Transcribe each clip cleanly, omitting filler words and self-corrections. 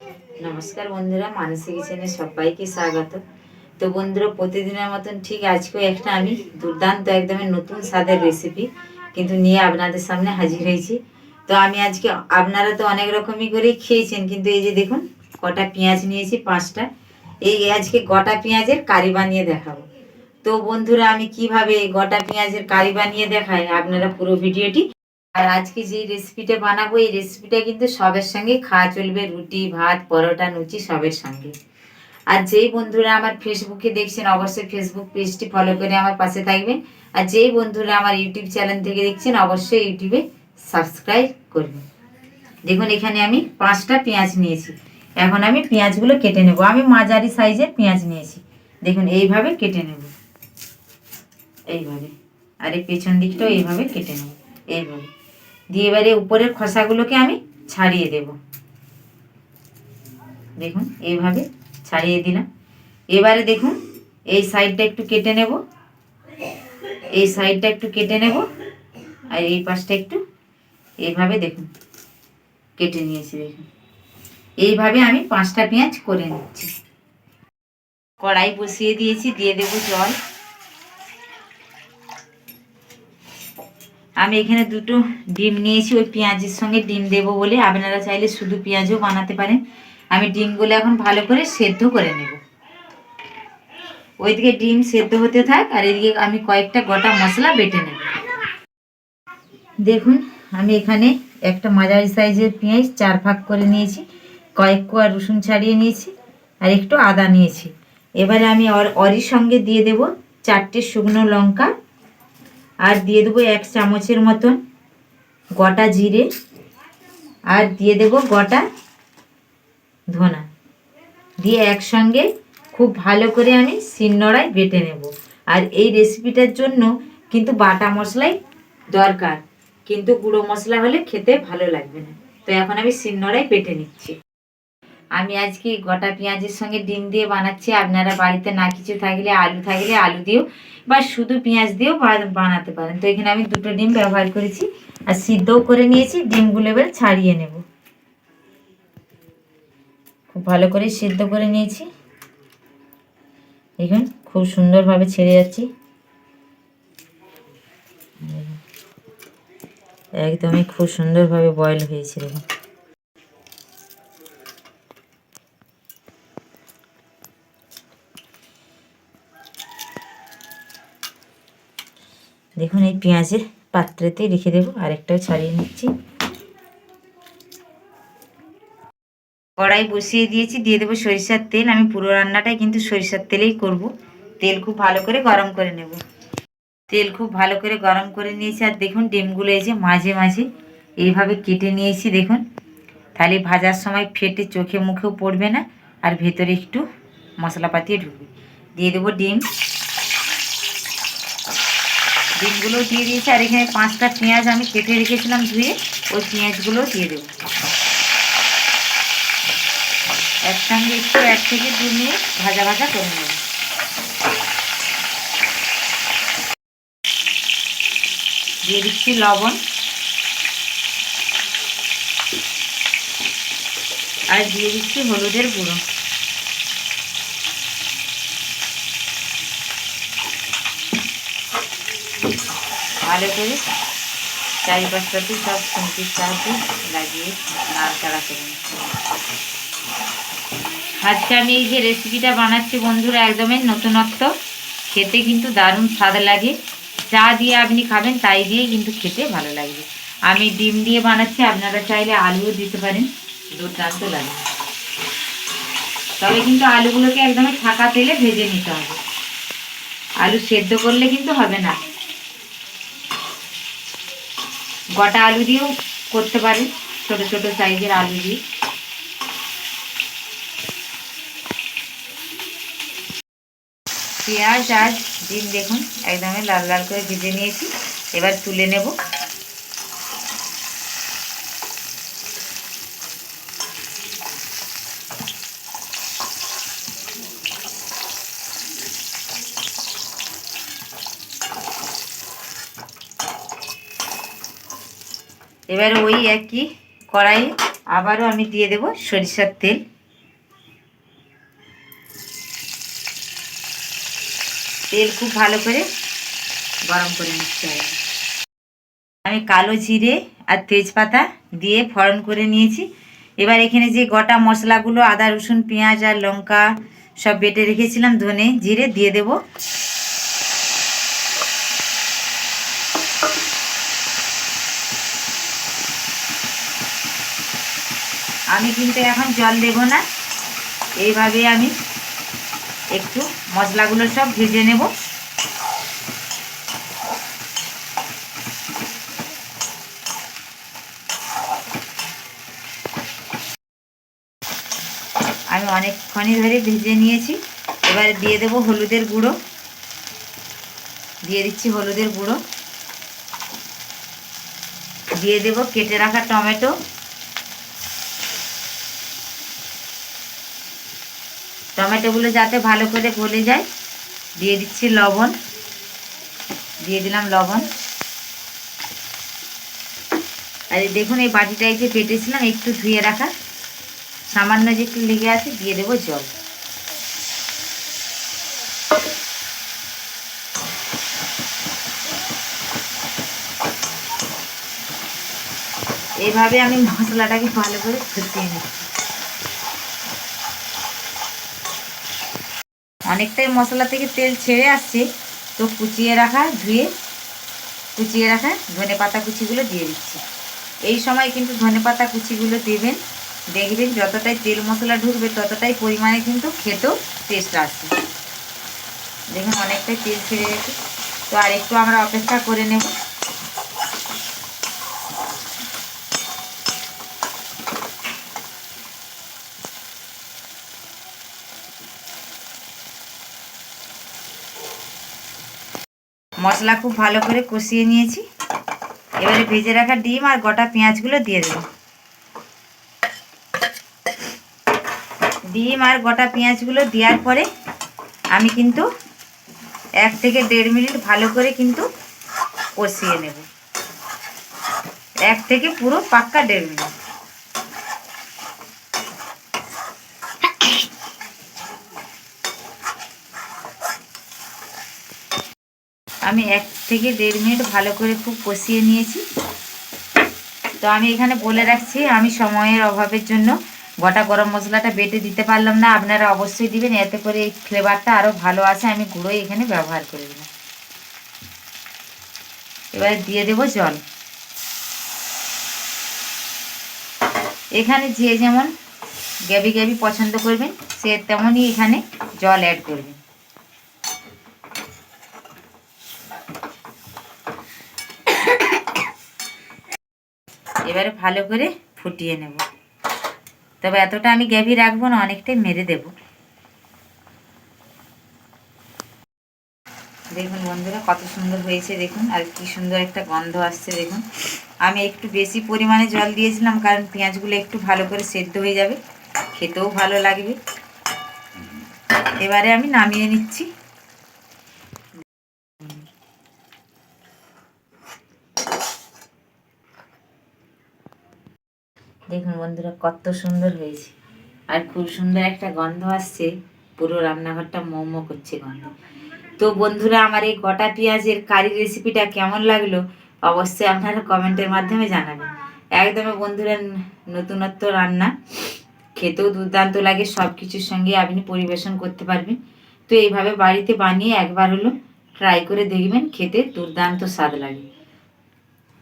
নমস্কার বন্ধুরা, মানসী কিচেনে সবাইকে স্বাগত। তো বন্ধুরা, প্রতিদিনের মতন ঠিক আজকেও একটা আমি দুর্দান্ত একদমই নতুন স্বাদের রেসিপি কিন্তু নিয়ে আপনাদের সামনে হাজির হয়েছি। তো আমি আজকে, আপনারা তো অনেক রকমই করে খেয়েছেন, কিন্তু এই যে দেখুন কটা পেঁয়াজ নিয়েছি, 5টা। এই আজকে গোটা পেঁয়াজের কারি বানিয়ে দেখাবো। তো বন্ধুরা, আমি কিভাবে গোটা পেঁয়াজের কারি বানিয়ে দেখাই, আপনারা পুরো ভিডিওটি। আর আজকে যে রেসিপিটা বানাবো, এই রেসিপিটা কিন্তু সবের সঙ্গে খাওয়া চলবে, রুটি, ভাত, পরোটা, লুচি সবের সঙ্গে। আর যেই বন্ধুরা আমার ফেসবুকে দেখছেন, অবশ্যই ফেসবুক পেজটি ফলো করে আমার পাশে থাকবেন। আর যেই বন্ধুরা আমার ইউটিউব চ্যানেল থেকে দেখছেন, অবশ্যই ইউটিউবে সাবস্ক্রাইব করবেন। দেখুন, এখানে আমি 5টা পেঁয়াজ নিয়েছি। এখন আমি পেঁয়াজগুলো কেটে নেব। আমি মাঝারি সাইজের পেঁয়াজ নিয়েছি। দেখুন, এইভাবে কেটে নেব, এইভাবে। আর এই পেছন দিকটাও এইভাবে কেটে নেব, এইভাবে দিয়ে এবারে উপরের খোসাগুলোকে আমি ছাড়িয়ে দেব। দেখুন, এইভাবে ছাড়িয়ে দিলাম। এবারে দেখুন, এই সাইডটা একটু কেটে নেব, এই সাইডটা একটু কেটে নেব, আর এই পাশটা একটু এইভাবে দেখুন কেটে নিয়েছি। দেখুন, এইভাবে আমি 5টা পেঁয়াজ করে নিচ্ছি। কড়াই বসিয়ে দিয়েছি, দিয়ে দেব জল। আমি এখানে 2টো ডিম নিয়েছি, ওই পেঁয়াজের সঙ্গে ডিম দেবো বলে। আপনারা চাইলে শুধু পেঁয়াজও বানাতে পারেন। আমি ডিমগুলো এখন ভালো করে সেদ্ধ করে নেব। ওইদিকে ডিম সেদ্ধ হতে থাক, আর এদিকে আমি কয়েকটা গোটা মশলা বেটে নেব। দেখুন, আমি এখানে একটা মাঝারি সাইজের পেঁয়াজ 4 ভাগ করে নিয়েছি, কয়েক কোয়া রসুন ছাড়িয়ে নিয়েছি, আর একটু আদা নিয়েছি। এবারে আমি অরির সঙ্গে দিয়ে দেব 4টে শুকনো লঙ্কা, আর দিয়ে দেবো 1 চামচের মতন গোটা জিরে, আর দিয়ে দেব গোটা ধনা। দিয়ে একসঙ্গে খুব ভালো করে আমি শিলনোড়ায় বেটে নেব। আর এই রেসিপিটার জন্য কিন্তু বাটা মশলাই দরকার, কিন্তু গুঁড়ো মশলা হলে খেতে ভালো লাগবে না। তো এখন আমি শিলনোড়ায় বেটে নিচ্ছি। আমি আজকে গোটা পেঁয়াজের সঙ্গে ডিম দিয়ে বানাচ্ছি। আপনারা বাড়িতে না কিছু থাকলে, আলু থাকলে আলু দিয়েও, বা শুধু পেঁয়াজ দিয়েও বানাতে পারেন। তো এখানে আমি 2টো ডিম ব্যবহার করেছি, আর সিদ্ধও করে নিয়েছি। ডিমগুলো এবার ছাড়িয়ে নেব। খুব ভালো করে সিদ্ধ করে নিয়েছি। দেখুন, খুব সুন্দরভাবে ছেড়ে যাচ্ছি, একদমই খুব সুন্দরভাবে বয়েল হয়েছে। দেখুন, দেখুন এই পেঁয়াজের পাত্রেতে রেখে দেবো। আরেকটাও ছাড়িয়ে নিচ্ছি। কড়াই বসিয়ে দিয়েছি, দিয়ে দেবো সরিষার তেল। আমি পুরো রান্নাটাই কিন্তু সরিষার তেলেই করব। তেল খুব ভালো করে গরম করে নেব। তেল খুব ভালো করে গরম করে নিয়েছি। আর দেখুন, ডিমগুলো এই যে মাঝে মাঝে এইভাবে কেটে নিয়েছি। দেখুন, তাহলে ভাজার সময় ফেটে চোখে মুখেও পড়বে না, আর ভেতরে একটু মশলাপাতিও ঢুকবে। দিয়ে দেবো ডিম। ডিমগুলোও দিয়ে দিয়েছি। আর এখানে 5টা পেঁয়াজ আমি কেটে রেখেছিলাম ধুয়ে, ওই পেঁয়াজগুলোও দিয়ে দেবো। একসঙ্গে একটু 1 থেকে 2 মিনিট ভাজা ভাজা করে নেব। দিয়ে দিচ্ছি লবণ, আর দিয়ে দিচ্ছি হলুদের গুঁড়ো। ভালো করে চারিপাশটাতে সব খুন্তির সাহায্যে লাগিয়ে নাড়াচাড়া করে নিচ্ছি। আজকে আমি এই যে রেসিপিটা বানাচ্ছি বন্ধুরা, একদমই নতুনত্ব। খেতে কিন্তু দারুণ স্বাদ লাগে। যা দিয়ে আপনি খাবেন তাই দিয়েই কিন্তু খেতে ভালো লাগবে। আমি ডিম দিয়ে বানাচ্ছি, আপনারা চাইলে আলুও দিতে পারেন, দুর্দান্ত লাগে। তবে কিন্তু আলুগুলোকে একদমই ছাঁকা তেলে ভেজে নিতে হবে। আলু সেদ্ধ করলে কিন্তু হবে না। গোটা আলু দিয়েও করতে পারেন, ছোট ছোট সাইজের আলু দিয়ে। পেঁয়াজ আর ডিম দেখুন একদমই লাল লাল করে ভেজে নিয়েছি। এবার তুলে নেব। এবার ওই একই কড়াইয়ে আবারও আমি দিয়ে দেব সরিষার তেল। তেল খুব ভালো করে গরম করে নিতে হবে। আমি কালো জিরে আর তেজপাতা দিয়ে ফোড়ন করে নিয়েছি। এবার এখানে যে গোটা মশলাগুলো আদা রসুন পেঁয়াজ আর লঙ্কা সব বেটে রেখেছিলাম, ধনে জিরে দিয়ে দেব। আমি কিন্তু এখন জল দেব না, এইভাবে আমি একটু মশলাগুলো সব ভেজে নেব। আমি অনেকক্ষণই ধরে ভেজে নিয়েছি। এবারে দিয়ে দেব হলুদের গুঁড়ো, দিয়ে দিচ্ছি হলুদের গুঁড়ো। দিয়ে দেব কেটে রাখা টমেটো, টমেটোগুলো যাতে ভালো করে গলে যায়। দিয়ে দিচ্ছি লবণ, দিয়ে দিলাম লবণ। আর দেখুন এই বাটিটাই যে কেটেছিলাম একটু ধুয়ে রাখা, সামান্য যে একটু লেগে আছে, দিয়ে দেবো জল। এইভাবে আমি মশলাটাকে ভালো করে ফুটিয়ে নিচ্ছি। অনেকটাই মশলা থেকে তেল ছেড়ে আসছে, তো কুচিয়ে রাখা ধনেপাতা কুচিগুলো দিয়ে দিচ্ছি। এই সময় কিন্তু ধনেপাতা কুচিগুলো দেবেন, দেখবেন যতটাই তেল মশলা ঢুকবে ততটাই পরিমাণে কিন্তু খেতেও টেস্ট আসবে। দেখুন অনেকটাই তেল ছেড়ে গেছে, তো আর একটু আমরা অপেক্ষা করে নেব। মশলা খুব ভালো করে কষিয়ে নিয়েছি। এবারে ভেজে রাখা ডিম আর গোটা পেঁয়াজগুলো দিয়ে দেব। ডিম আর গোটা পেঁয়াজগুলো দেওয়ার পরে আমি কিন্তু 1 থেকে 1.5 মিনিট ভালো করে কিন্তু কষিয়ে নেব। 1 থেকে পুরো পাক্কা 1.5 মিনিট। আমি 1 থেকে 1.5 মিনিট ভালো করে খুব কষিয়ে নিয়েছি। তো আমি এখানে বলে রাখছি, আমি সময়ের অভাবের জন্য গোটা গরম মশলাটা বেটে দিতে পারলাম না। আপনারা অবশ্যই দিবেন, এতে করে এই ফ্লেভারটা আরও ভালো আসে। আমি গুঁড়োই এখানে ব্যবহার করে দিলাম। এবারে দিয়ে দেব জল। এখানে যে যেমন গ্রেভি গ্রেভি পছন্দ করবেন সে তেমনই এখানে জল অ্যাড করবেন। এবারে ভালো করে ফুটিয়ে নেব। তবে এতটা আমি গ্রেভি রাখবো না, অনেকটাই মেরে দেব। দেখুন বন্ধুরা কত সুন্দর হয়েছে, দেখুন আর কি সুন্দর একটা গন্ধ আসছে। দেখুন আমি একটু বেশি পরিমাণে জল দিয়েছিলাম, কারণ পেঁয়াজগুলো একটু ভালো করে সেদ্ধ হয়ে যাবে, খেতেও ভালো লাগবে। এবারে আমি নামিয়ে নিচ্ছি। দেখুন বন্ধুরা কত সুন্দর হয়েছে, আর খুব সুন্দর একটা গন্ধ আসছে, পুরো রান্নাঘরটা মোমো করছে গন্ধ। তো বন্ধুরা আমার এই গোটা পেঁয়াজের কারি রেসিপিটা কেমন লাগলো অবশ্যই আপনারা কমেন্টের মাধ্যমে জানাবেন। একদমই বন্ধুরা নতুনত্ব রান্না, খেতেও দুর্দান্ত লাগে, সব কিছুর সঙ্গে আপনি পরিবেশন করতে পারবেন। তো এইভাবে বাড়িতে বানিয়ে একবার হলো ট্রাই করে দেখবেন, খেতে দুর্দান্ত স্বাদ লাগে।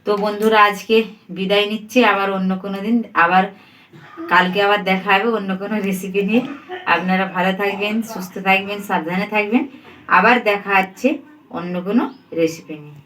তো বন্ধুরা আজকে বিদায় নিচ্ছি, আবার অন্য কোনো দিন আবার কালকে আবার দেখা হবে অন্য কোনো রেসিপি নিয়ে। আপনারা ভালো থাকবেন, সুস্থ থাকবেন, সাবধানে থাকবেন। আবার দেখা হচ্ছে অন্য কোনো রেসিপি নিয়ে।